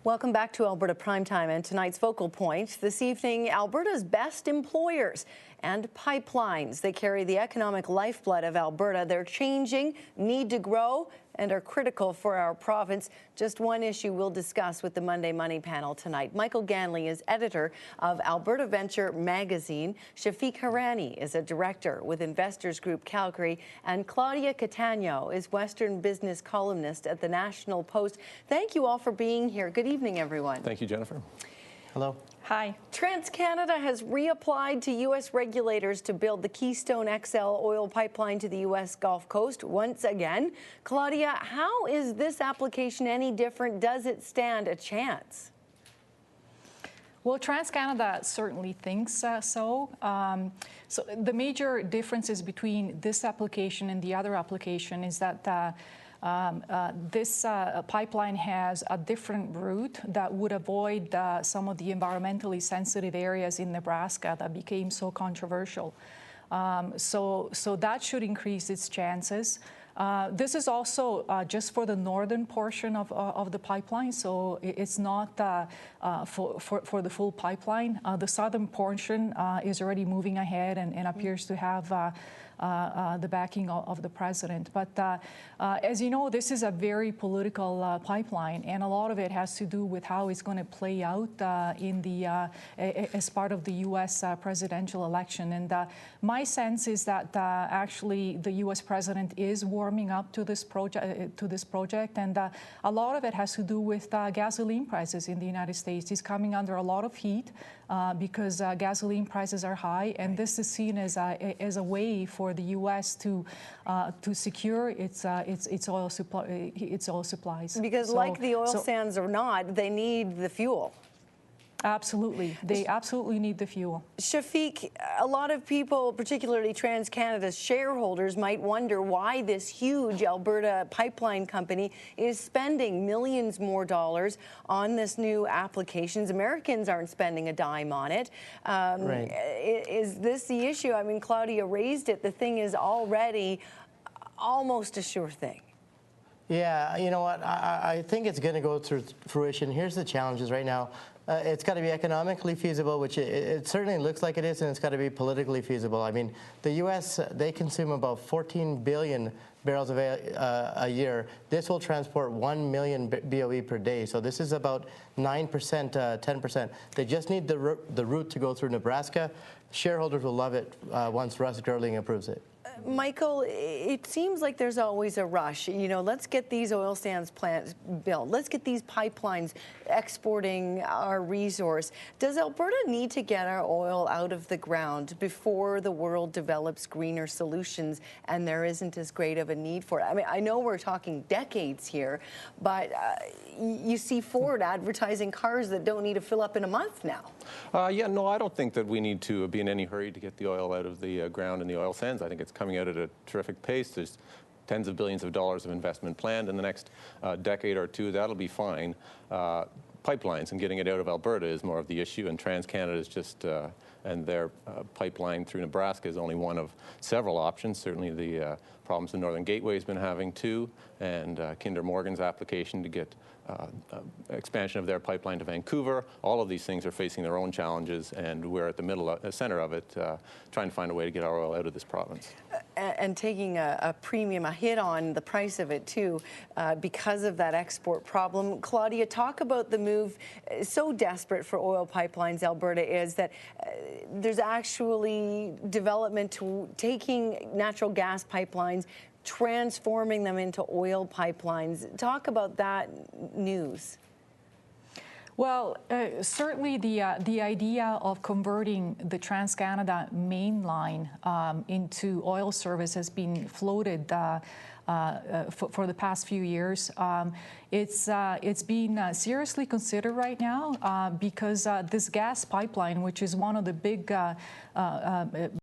Welcome back to Alberta Primetime and tonight's focal point. This evening, Alberta's best employers and pipelines. They carry the economic lifeblood of Alberta. They're changing, need to grow, and are critical for our province. Just one issue we'll discuss with the Monday Money panel tonight. Michael Ganley is editor of Alberta Venture magazine. Shafik Hirani is a director with Investors Group Calgary. And Claudia Catano is Western business columnist at the National Post. Thank you all for being here. Good evening, everyone. Thank you, Jennifer. Hello. Hi. TransCanada has reapplied to U.S. regulators to build the Keystone XL oil pipeline to the U.S. Gulf Coast once again. Claudia, how is this application any different? Does it stand a chance? Well, TransCanada certainly thinks so. So the major differences between this application and the other application is that this pipeline has a different route that would avoid some of the environmentally sensitive areas in Nebraska that became so controversial. So that should increase its chances. This is also just for the northern portion of the pipeline, so it's not for the full pipeline. The southern portion is already moving ahead and appears to have the backing of the president. But as you know, this is a very political pipeline, and a lot of it has to do with how it's going to play out as part of the U.S. presidential election. And my sense is that actually the U.S. president is warming up to this project, and a lot of it has to do with gasoline prices in the United States. He's coming under a lot of heat because gasoline prices are high, and this is seen as a way for the U.S. to secure its oil supplies. Because like the oil sands or not, they need the fuel. Absolutely. They absolutely need the fuel. Shafik, a lot of people, particularly TransCanada's shareholders, might wonder why this huge Alberta pipeline company is spending millions more dollars on this new applications. Americans aren't spending a dime on it. Right. Is this the issue? I mean, Claudia raised it. The thing is already almost a sure thing. Yeah, you know what? I think it's going to go through fruition. Here's the challenges right now. It's got to be economically feasible, which it certainly looks like it is, and it's got to be politically feasible. I mean, the U.S., they consume about 14 billion barrels of a year. This will transport 1 million BOE per day. So this is about 9%, 10%. They just need the route to go through Nebraska. Shareholders will love it once Russ Girling approves it. Michael, it seems like there's always a rush. You know, let's get these oil sands plants built. Let's get these pipelines exporting our resource. Does Alberta need to get our oil out of the ground before the world develops greener solutions and there isn't as great of a need for it? I mean, I know we're talking decades here, but you see Ford advertising cars that don't need to fill up in a month now. Yeah, no, I don't think that we need to be in any hurry to get the oil out of the ground in the oil sands. I think it's coming out at a terrific pace. There's tens of billions of dollars of investment planned in the next decade or two. That'll be fine. Pipelines and getting it out of Alberta is more of the issue, and TransCanada is just, and their pipeline through Nebraska is only one of several options. Certainly the problems the Northern Gateway has been having too, and Kinder Morgan's application to get expansion of their pipeline to Vancouver. All of these things are facing their own challenges, and we're at the center of it, trying to find a way to get our oil out of this province. And taking a premium, a hit on the price of it too, because of that export problem. Claudia, talk about the move. So desperate for oil pipelines Alberta is that there's actually development to taking natural gas pipelines, transforming them into oil pipelines. Talk about that news. Well, certainly the idea of converting the TransCanada main line into oil service has been floated for the past few years. It's being seriously considered right now because this gas pipeline, which is one of the big